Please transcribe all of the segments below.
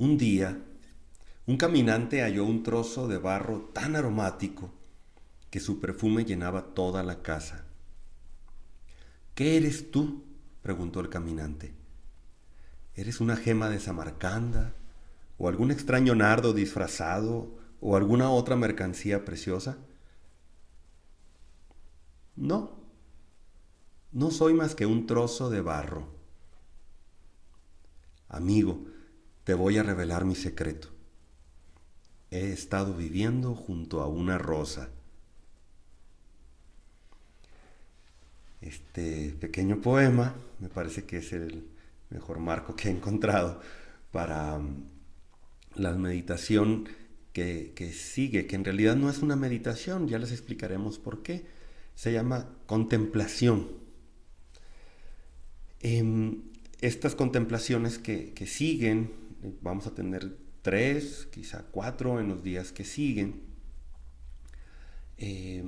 Un día, un caminante halló un trozo de barro tan aromático que su perfume llenaba toda la casa. ¿Qué eres tú?, preguntó el caminante. ¿Eres una gema de Samarcanda? ¿O algún extraño nardo disfrazado? ¿O alguna otra mercancía preciosa? No, no soy más que un trozo de barro. Amigo, te voy a revelar mi secreto. He estado viviendo junto a una rosa. Este pequeño poema me parece que es el mejor marco que he encontrado para la meditación que sigue, que en realidad no es una meditación, ya les explicaremos por qué. Se llama contemplación. Estas contemplaciones que siguen, vamos a tener 3, quizá 4 en los días que siguen, eh,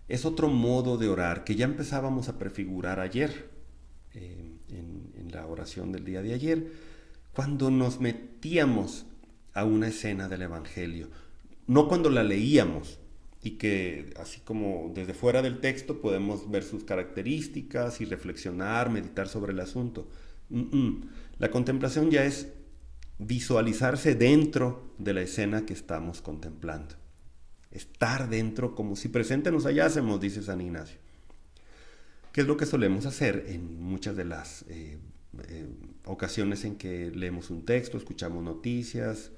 es otro modo de orar que ya empezábamos a prefigurar ayer, en la oración del día de ayer, cuando nos metíamos a una escena del Evangelio, no cuando la leíamos, y que así como desde fuera del texto podemos ver sus características y reflexionar, meditar sobre el asunto. La contemplación ya es visualizarse dentro de la escena que estamos contemplando. Estar dentro como si presente nos hallásemos, dice San Ignacio. Que es lo que solemos hacer en muchas de las ocasiones en que leemos un texto, escuchamos noticias,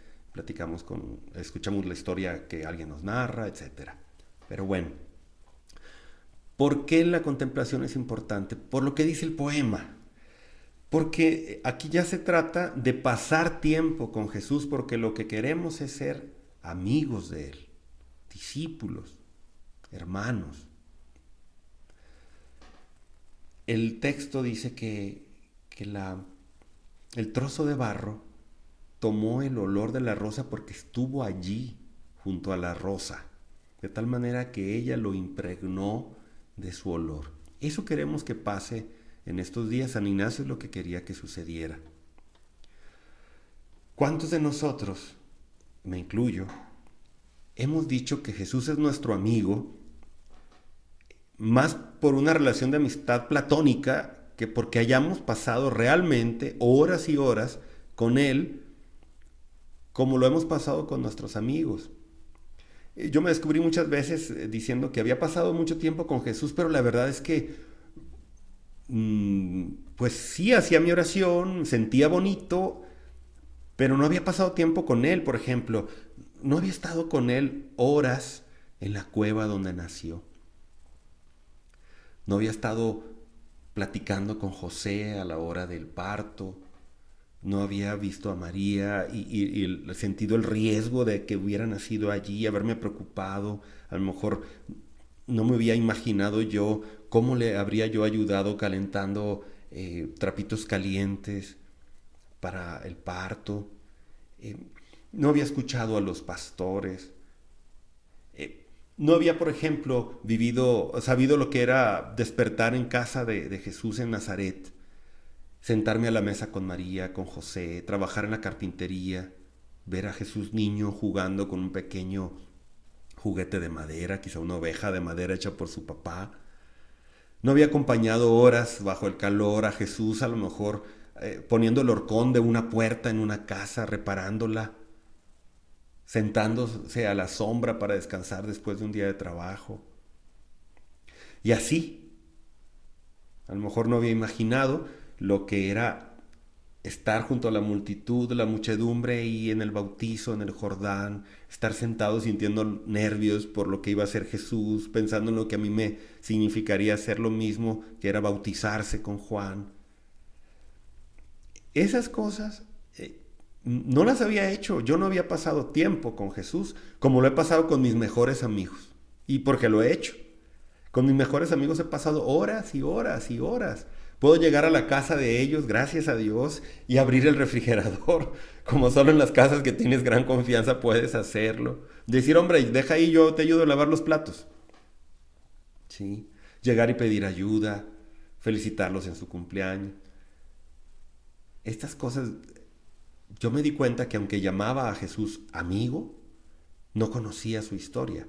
escuchamos la historia que alguien nos narra, etc. Pero bueno, ¿por qué la contemplación es importante? Por lo que dice el poema. Porque aquí ya se trata de pasar tiempo con Jesús, porque lo que queremos es ser amigos de Él, discípulos, hermanos. El texto dice que el trozo de barro tomó el olor de la rosa porque estuvo allí junto a la rosa, de tal manera que ella lo impregnó de su olor. Eso queremos que pase en estos días. San Ignacio es lo que quería que sucediera. ¿Cuántos de nosotros, me incluyo, hemos dicho que Jesús es nuestro amigo más por una relación de amistad platónica que porque hayamos pasado realmente horas y horas con Él como lo hemos pasado con nuestros amigos? Yo me descubrí muchas veces diciendo que había pasado mucho tiempo con Jesús, pero la verdad es que pues sí hacía mi oración, sentía bonito, pero no había pasado tiempo con Él. Por ejemplo, no había estado con Él horas en la cueva donde nació. No había estado platicando con José a la hora del parto. No había visto a María y sentido el riesgo de que hubiera nacido allí, haberme preocupado. A lo mejor no me había imaginado yo cómo le habría yo ayudado calentando trapitos calientes para el parto. Eh, no había escuchado a los pastores. No había, por ejemplo, sabido lo que era despertar en casa de Jesús en Nazaret, sentarme a la mesa con María, con José, trabajar en la carpintería, ver a Jesús niño jugando con un pequeño juguete de madera, quizá una oveja de madera hecha por su papá. No había acompañado horas bajo el calor a Jesús, a lo mejor poniendo el horcón de una puerta en una casa, reparándola, sentándose a la sombra para descansar después de un día de trabajo. Y así, a lo mejor no había imaginado lo que era estar junto a la multitud, la muchedumbre y en el bautizo, en el Jordán, estar sentado sintiendo nervios por lo que iba a ser Jesús, pensando en lo que a mí me significaría hacer lo mismo, que era bautizarse con Juan. Esas cosas no las había hecho. Yo no había pasado tiempo con Jesús como lo he pasado con mis mejores amigos. Y porque lo he hecho. Con mis mejores amigos he pasado horas y horas y horas. Puedo llegar a la casa de ellos, gracias a Dios, y abrir el refrigerador. Como solo en las casas que tienes gran confianza puedes hacerlo. Decir, hombre, deja ahí, yo te ayudo a lavar los platos. ¿Sí? Llegar y pedir ayuda, felicitarlos en su cumpleaños. Estas cosas yo me di cuenta que aunque llamaba a Jesús amigo, no conocía su historia.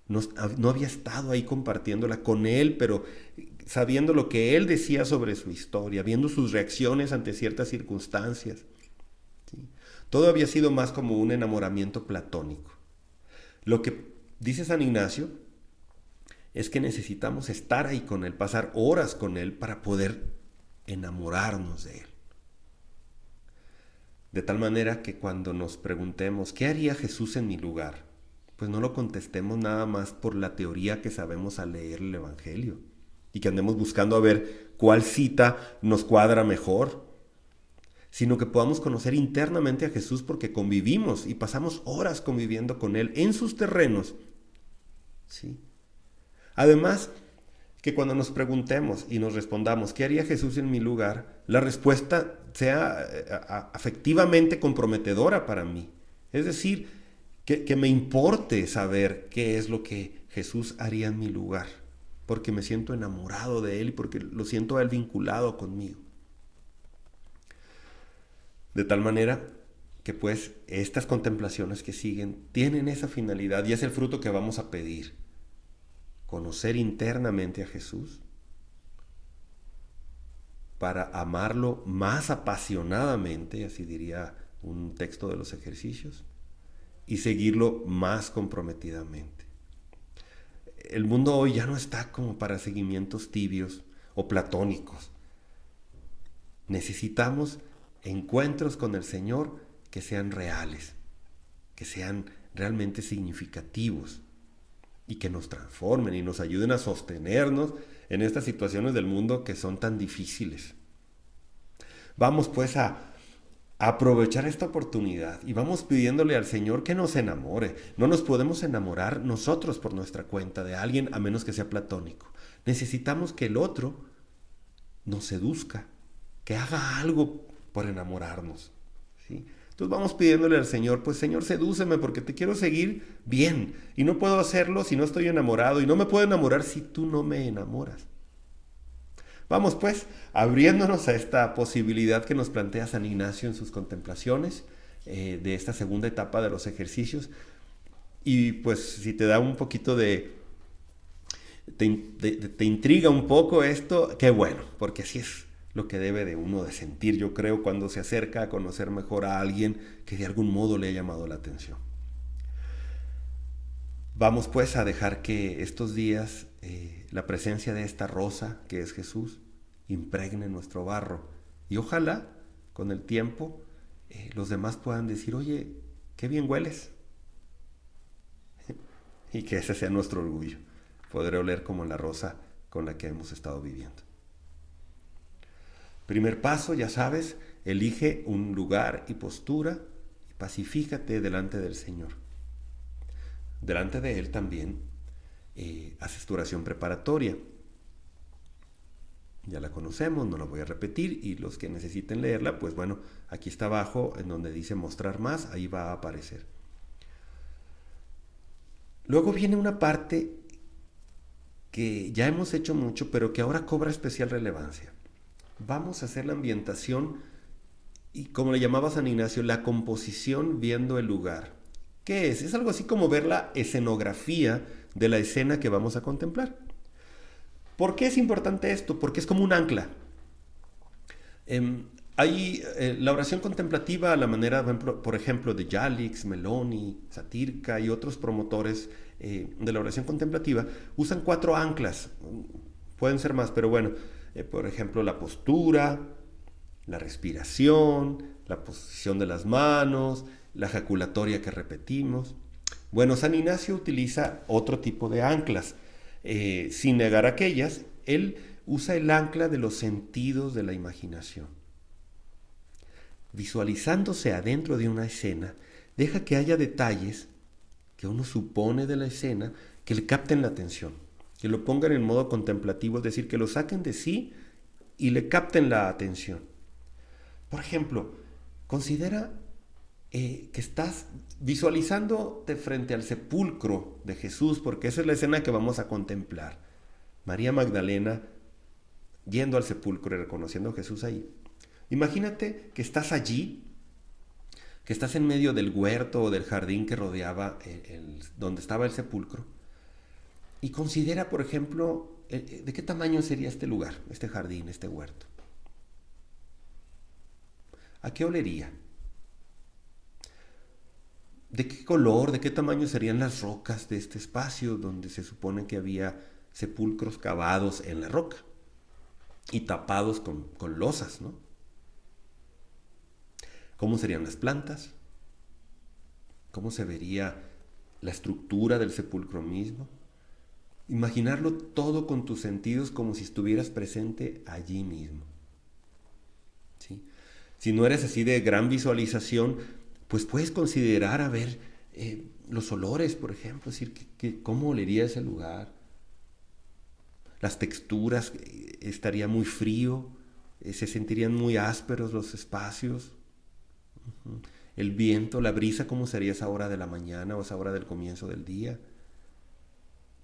No había estado ahí compartiéndola con él, pero sabiendo lo que él decía sobre su historia, viendo sus reacciones ante ciertas circunstancias. ¿Sí? Todo había sido más como un enamoramiento platónico. Lo que dice San Ignacio es que necesitamos estar ahí con él, pasar horas con él para poder enamorarnos de él. De tal manera que cuando nos preguntemos, ¿qué haría Jesús en mi lugar? Pues no lo contestemos nada más por la teoría que sabemos al leer el Evangelio y que andemos buscando a ver cuál cita nos cuadra mejor, sino que podamos conocer internamente a Jesús porque convivimos y pasamos horas conviviendo con Él en sus terrenos. ¿Sí? Además, que cuando nos preguntemos y nos respondamos, ¿qué haría Jesús en mi lugar? La respuesta sea afectivamente comprometedora para mí. Es decir, que me importe saber qué es lo que Jesús haría en mi lugar, porque me siento enamorado de Él y porque lo siento a Él vinculado conmigo. De tal manera que pues estas contemplaciones que siguen tienen esa finalidad y es el fruto que vamos a pedir. Conocer internamente a Jesús para amarlo más apasionadamente, así diría un texto de los ejercicios, y seguirlo más comprometidamente. El mundo hoy ya no está como para seguimientos tibios o platónicos. Necesitamos encuentros con el Señor que sean reales, que sean realmente significativos y que nos transformen y nos ayuden a sostenernos en estas situaciones del mundo que son tan difíciles. Vamos pues a aprovechar esta oportunidad y vamos pidiéndole al Señor que nos enamore. No nos podemos enamorar nosotros por nuestra cuenta de alguien a menos que sea platónico. Necesitamos que el otro nos seduzca, que haga algo por enamorarnos. ¿Sí? Entonces vamos pidiéndole al Señor, pues Señor, sedúceme porque te quiero seguir bien y no puedo hacerlo si no estoy enamorado y no me puedo enamorar si tú no me enamoras. Vamos pues abriéndonos a esta posibilidad que nos plantea San Ignacio en sus contemplaciones de esta segunda etapa de los ejercicios y pues si te da un poquito te intriga un poco esto, qué bueno, porque así es lo que debe de uno de sentir, yo creo, cuando se acerca a conocer mejor a alguien que de algún modo le ha llamado la atención. Vamos pues a dejar que estos días la presencia de esta rosa que es Jesús impregne nuestro barro y ojalá con el tiempo los demás puedan decir, oye, qué bien hueles, y que ese sea nuestro orgullo, poder oler como la rosa con la que hemos estado viviendo. Primer paso, ya sabes, elige un lugar y postura y pacifícate delante del Señor. Delante de Él también haces tu oración preparatoria. Ya la conocemos, no la voy a repetir y los que necesiten leerla, pues bueno, aquí está abajo en donde dice mostrar más, ahí va a aparecer. Luego viene una parte que ya hemos hecho mucho, pero que ahora cobra especial relevancia. Vamos a hacer la ambientación y, como le llamaba San Ignacio, la composición viendo el lugar. ¿Qué es? Es algo así como ver la escenografía de la escena que vamos a contemplar. ¿Por qué es importante esto? Porque es como un ancla. Hay la oración contemplativa a la manera, por ejemplo, de Yalix, Meloni, Satirka y otros promotores de la oración contemplativa, usan 4 anclas. Pueden ser más, pero bueno, por ejemplo, la postura, la respiración, la posición de las manos, la ejaculatoria que repetimos. Bueno, San Ignacio utiliza otro tipo de anclas. Sin negar aquellas, él usa el ancla de los sentidos de la imaginación. Visualizándose adentro de una escena, deja que haya detalles que uno supone de la escena que le capten la atención, que lo pongan en modo contemplativo, es decir, que lo saquen de sí y le capten la atención. Por ejemplo, considera que estás visualizándote frente al sepulcro de Jesús, porque esa es la escena que vamos a contemplar. María Magdalena yendo al sepulcro y reconociendo a Jesús ahí. Imagínate que estás allí que estás en medio del huerto o del jardín que rodeaba donde estaba el sepulcro, y considera, por ejemplo, de qué tamaño sería este lugar, este jardín, este huerto. ¿A qué olería? ¿De qué color, de qué tamaño serían las rocas de este espacio donde se supone que había sepulcros cavados en la roca y tapados con losas, ¿no? ¿Cómo serían las plantas? ¿Cómo se vería la estructura del sepulcro mismo? Imaginarlo todo con tus sentidos como si estuvieras presente allí mismo. ¿Sí? Si no eres así de gran visualización, pues puedes considerar a ver los olores, por ejemplo, es decir, cómo olería ese lugar. Las texturas, estaría muy frío, se sentirían muy ásperos los espacios. El viento, la brisa, cómo sería esa hora de la mañana o esa hora del comienzo del día.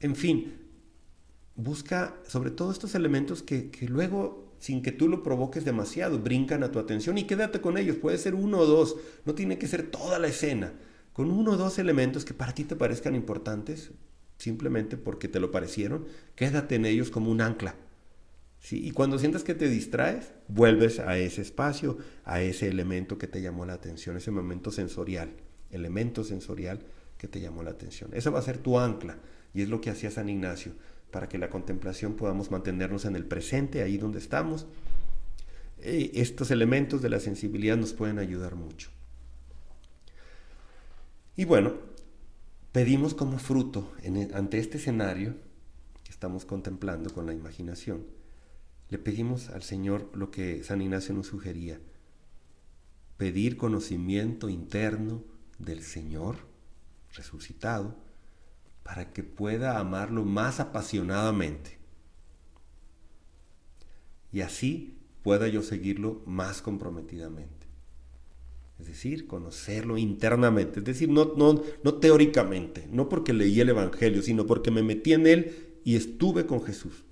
En fin, busca sobre todo estos elementos que luego, sin que tú lo provoques demasiado, brincan a tu atención y quédate con ellos. Puede ser uno o dos, no tiene que ser toda la escena. Con uno o dos elementos que para ti te parezcan importantes, simplemente porque te lo parecieron, quédate en ellos como un ancla. ¿Sí? Y cuando sientas que te distraes, vuelves a ese espacio, a ese elemento que te llamó la atención, ese momento sensorial, elemento sensorial que te llamó la atención. Eso va a ser tu ancla, y es lo que hacía San Ignacio, para que la contemplación podamos mantenernos en el presente, ahí donde estamos. Estos elementos de la sensibilidad nos pueden ayudar mucho. Y bueno, pedimos como fruto, ante este escenario que estamos contemplando con la imaginación, le pedimos al Señor lo que San Ignacio nos sugería: pedir conocimiento interno del Señor resucitado para que pueda amarlo más apasionadamente y así pueda yo seguirlo más comprometidamente. Es decir, conocerlo internamente, es decir, no teóricamente, no porque leí el Evangelio, sino porque me metí en él y estuve con Jesús.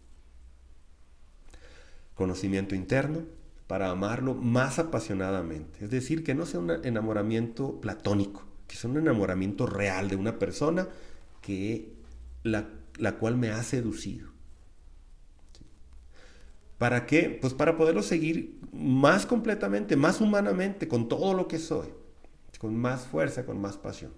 Conocimiento interno para amarlo más apasionadamente. Es decir, que no sea un enamoramiento platónico, que sea un enamoramiento real de una persona que la cual me ha seducido. ¿Para qué? Pues para poderlo seguir más completamente, más humanamente, con todo lo que soy, con más fuerza, con más pasión.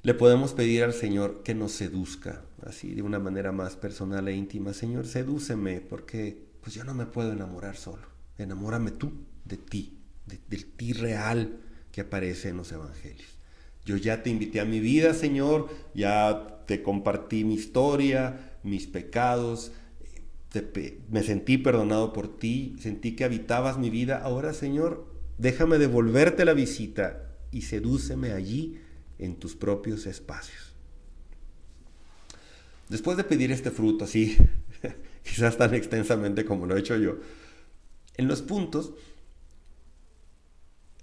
Le podemos pedir al Señor que nos seduzca, así de una manera más personal e íntima. Señor, sedúceme, porque pues yo no me puedo enamorar solo. Enamórame tú de ti, del ti real que aparece en los evangelios. Yo ya te invité a mi vida, Señor, ya te compartí mi historia, mis pecados, me sentí perdonado por ti, sentí que habitabas mi vida. Ahora, Señor, déjame devolverte la visita y sedúceme allí en tus propios espacios. Después de pedir este fruto así, quizás tan extensamente como lo he hecho yo, en los puntos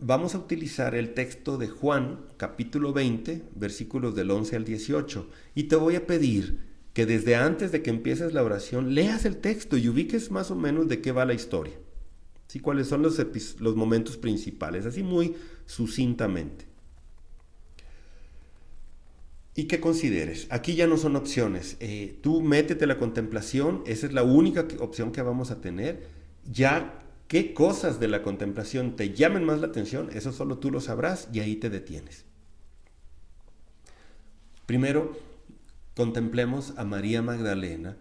vamos a utilizar el texto de Juan, capítulo 20, versículos del 11 al 18, y te voy a pedir que desde antes de que empieces la oración leas el texto y ubiques más o menos de qué va la historia, ¿sí? Cuáles son los momentos principales, así muy sucintamente. Y que consideres, aquí ya no son opciones, tú métete a la contemplación, esa es la única opción que vamos a tener. Ya qué cosas de la contemplación te llamen más la atención, eso solo tú lo sabrás y ahí te detienes. Primero, contemplemos a María Magdalena,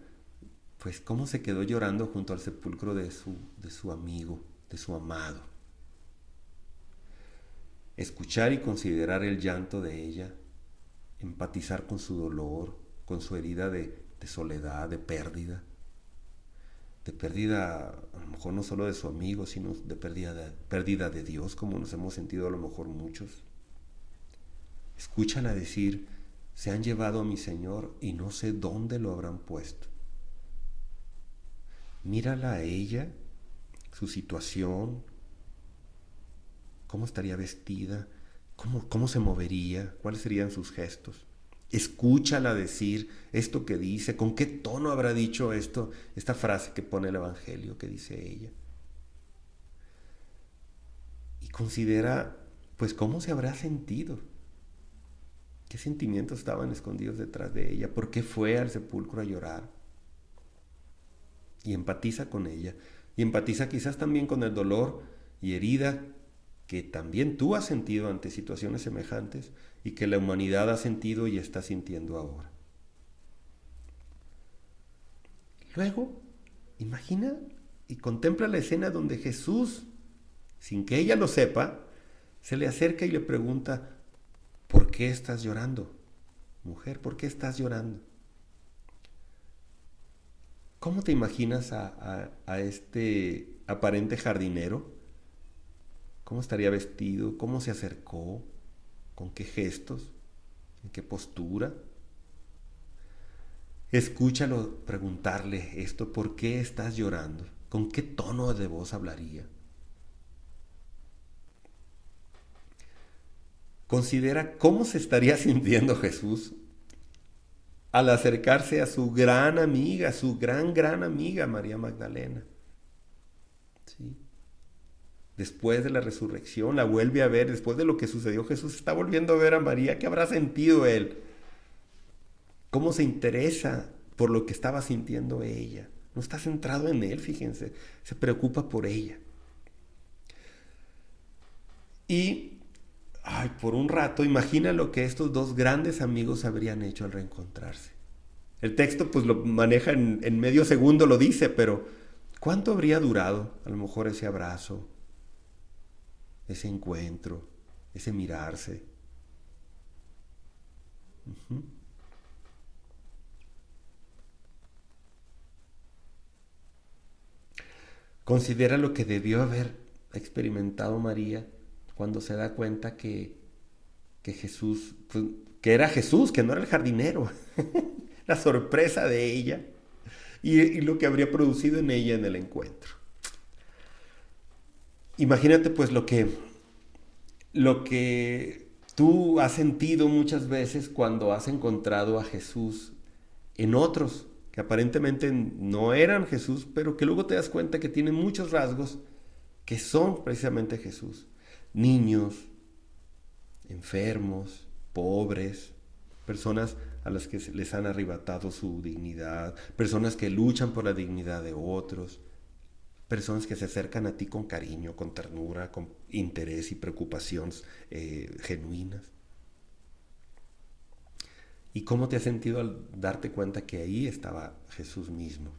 pues cómo se quedó llorando junto al sepulcro de su amigo, de su amado. Escuchar y considerar el llanto de ella, empatizar con su dolor, con su herida de soledad, de pérdida a lo mejor no solo de su amigo, sino de pérdida de Dios, como nos hemos sentido a lo mejor muchos. Escúchala decir: se han llevado a mi Señor y no sé dónde lo habrán puesto. Mírala a ella, su situación, cómo estaría vestida, cómo se movería, cuáles serían sus gestos. Escúchala decir esto que dice, con qué tono habrá dicho esto, esta frase que pone el Evangelio, que dice ella. y considera, pues, cómo se habrá sentido. ¿Qué sentimientos estaban escondidos detrás de ella? ¿Por qué fue al sepulcro a llorar? Y empatiza con ella. Y empatiza quizás también con el dolor y herida que también tú has sentido ante situaciones semejantes y que la humanidad ha sentido y está sintiendo ahora. Luego, imagina y contempla la escena donde Jesús, sin que ella lo sepa, se le acerca y le pregunta: ¿por qué estás llorando? Mujer, ¿por qué estás llorando? ¿Cómo te imaginas a este aparente jardinero? ¿Cómo estaría vestido? ¿Cómo se acercó? ¿Con qué gestos? ¿En qué postura? Escúchalo preguntarle esto: ¿por qué estás llorando? ¿Con qué tono de voz hablaría? Considera cómo se estaría sintiendo Jesús al acercarse a su gran amiga, su gran amiga María Magdalena. ¿Sí? Después de la resurrección, la vuelve a ver, después de lo que sucedió, Jesús está volviendo a ver a María. ¿Qué habrá sentido él? ¿Cómo se interesa por lo que estaba sintiendo ella? No está centrado en él, fíjense, se preocupa por ella. Y, por un rato, imagina lo que estos dos grandes amigos habrían hecho al reencontrarse. El texto pues lo maneja en medio segundo, lo dice, pero ¿cuánto habría durado a lo mejor ese abrazo, ese encuentro, ese mirarse? Uh-huh. Considera lo que debió haber experimentado María cuando se da cuenta que Jesús, pues, que era Jesús, que no era el jardinero. La sorpresa de ella y lo que habría producido en ella en el encuentro. Imagínate pues lo que tú has sentido muchas veces cuando has encontrado a Jesús en otros que aparentemente no eran Jesús, pero que luego te das cuenta que tienen muchos rasgos que son precisamente Jesús. Niños, enfermos, pobres, personas a las que les han arrebatado su dignidad, personas que luchan por la dignidad de otros, personas que se acercan a ti con cariño, con ternura, con interés y preocupaciones genuinas. ¿Y cómo te has sentido al darte cuenta que ahí estaba Jesús mismo?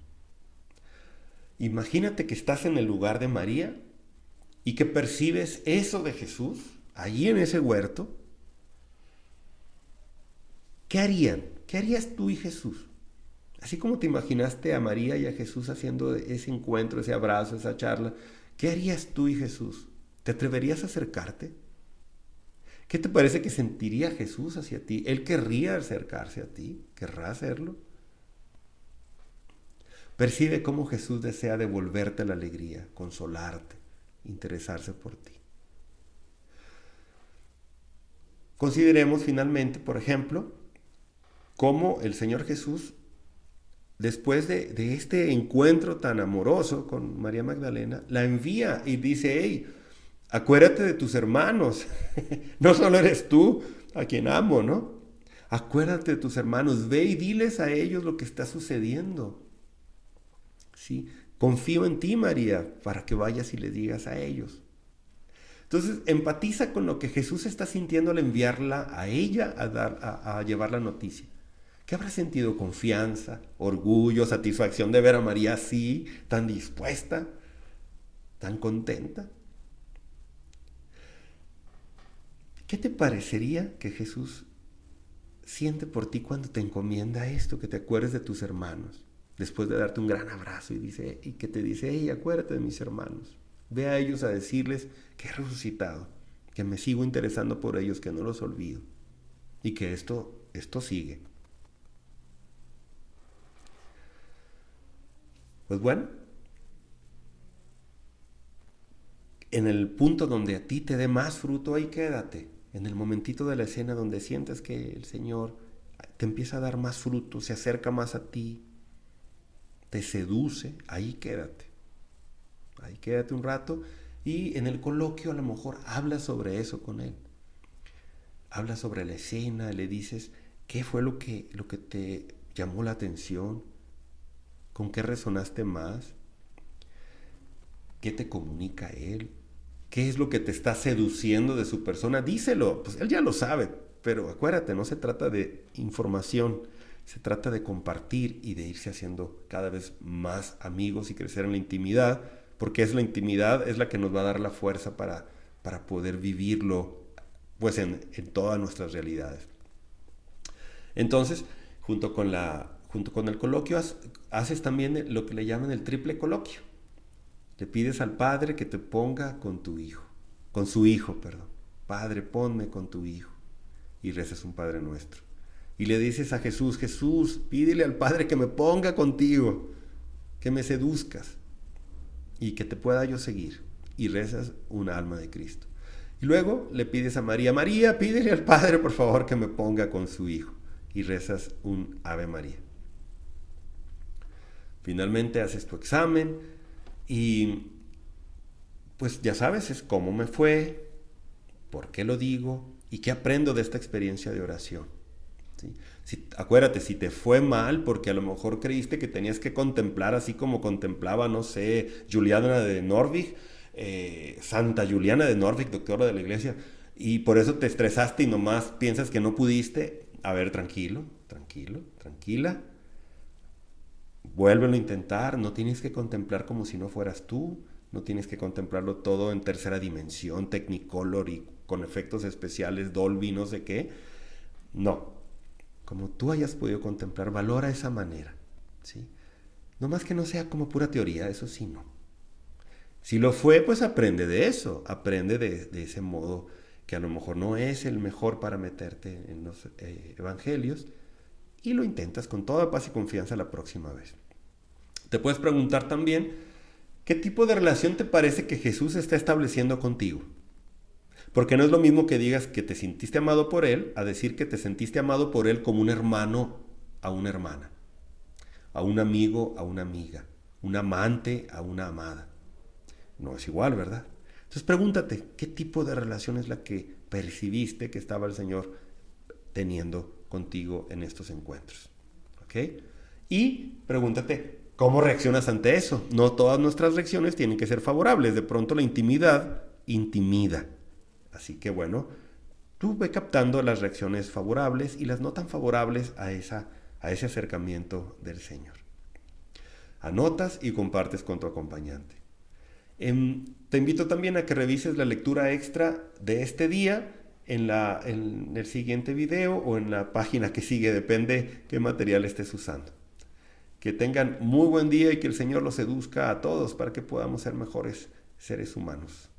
Imagínate que estás en el lugar de María y que percibes eso de Jesús, allí en ese huerto. ¿Qué harían? ¿Qué harías tú y Jesús? Así como te imaginaste a María y a Jesús haciendo ese encuentro, ese abrazo, esa charla, ¿qué harías tú y Jesús? ¿Te atreverías a acercarte? ¿Qué te parece que sentiría Jesús hacia ti? ¿Él querría acercarse a ti? ¿Querrá hacerlo? Percibe cómo Jesús desea devolverte la alegría, consolarte, interesarse por ti. Consideremos finalmente, por ejemplo, cómo el Señor Jesús, después de este encuentro tan amoroso con María Magdalena, la envía y dice: hey, acuérdate de tus hermanos. No solo eres tú a quien amo, ¿no? Acuérdate de tus hermanos, ve y diles a ellos lo que está sucediendo. ¿Sí? Confío en ti, María, para que vayas y les digas a ellos. Entonces, empatiza con lo que Jesús está sintiendo al enviarla a ella a llevar la noticia. ¿Qué habrá sentido? Confianza, orgullo, satisfacción de ver a María así, tan dispuesta, tan contenta. ¿Qué te parecería que Jesús siente por ti cuando te encomienda esto, que te acuerdes de tus hermanos, después de darte un gran abrazo y que te dice: hey, acuérdate de mis hermanos, ve a ellos a decirles que he resucitado, que me sigo interesando por ellos, que no los olvido y que esto sigue? Pues bueno, en el punto donde a ti te dé más fruto, ahí quédate. En el momentito de la escena donde sientes que el Señor te empieza a dar más fruto, se acerca más a ti, te seduce, ahí quédate. Ahí quédate un rato Y en el coloquio a lo mejor hablas sobre eso con él. Hablas sobre la escena, le dices qué fue lo que te llamó la atención, con qué resonaste más, qué te comunica él, qué es lo que te está seduciendo de su persona. Díselo, pues él ya lo sabe, pero acuérdate, no se trata de información, se trata de compartir y de irse haciendo cada vez más amigos y crecer en la intimidad, porque es la intimidad, es la que nos va a dar la fuerza para poder vivirlo pues en todas nuestras realidades. Entonces, junto con el coloquio, haces también lo que le llaman el triple coloquio. Le pides al Padre que te ponga con tu hijo, con su hijo, perdón. Padre, ponme con tu hijo. Y rezas un Padre Nuestro. Y le dices a Jesús, Jesús, pídele al Padre que me ponga contigo, que me seduzcas y que te pueda yo seguir. Y rezas un alma de Cristo. Y luego le pides a María, María, pídele al Padre, por favor, que me ponga con su hijo. Y rezas un Ave María. Finalmente haces tu examen y pues ya sabes, es cómo me fue, por qué lo digo y qué aprendo de esta experiencia de oración. ¿Sí? Acuérdate, si te fue mal porque a lo mejor creíste que tenías que contemplar así como contemplaba, no sé, Juliana de Norvig, Santa Juliana de Norvig, doctora de la iglesia, y por eso te estresaste y nomás piensas que no pudiste. A ver, tranquilo, tranquilo, tranquila. Vuélvelo a intentar, no tienes que contemplar como si no fueras tú, no tienes que contemplarlo todo en tercera dimensión, Technicolor y con efectos especiales, Dolby, no sé qué. No, como tú hayas podido contemplar, valora esa manera, ¿sí? No más que no sea como pura teoría, eso sí, no. Si lo fue, pues aprende de eso, aprende de ese modo que a lo mejor no es el mejor para meterte en los evangelios y lo intentas con toda paz y confianza la próxima vez. Te puedes preguntar también, ¿qué tipo de relación te parece que Jesús está estableciendo contigo? Porque no es lo mismo que digas que te sentiste amado por Él a decir que te sentiste amado por Él como un hermano a una hermana, a un amigo a una amiga, un amante a una amada. No es igual, ¿verdad? Entonces pregúntate, ¿qué tipo de relación es la que percibiste que estaba el Señor teniendo contigo en estos encuentros? ¿Ok? Y pregúntate, ¿cómo reaccionas ante eso? No todas nuestras reacciones tienen que ser favorables. De pronto la intimidad intimida. Así que bueno, tú ve captando las reacciones favorables y las no tan favorables a ese acercamiento del Señor. Anotas y compartes con tu acompañante. Te invito también a que revises la lectura extra de este día en el siguiente video o en la página que sigue, depende qué material estés usando. Que tengan muy buen día y que el Señor los seduzca a todos para que podamos ser mejores seres humanos.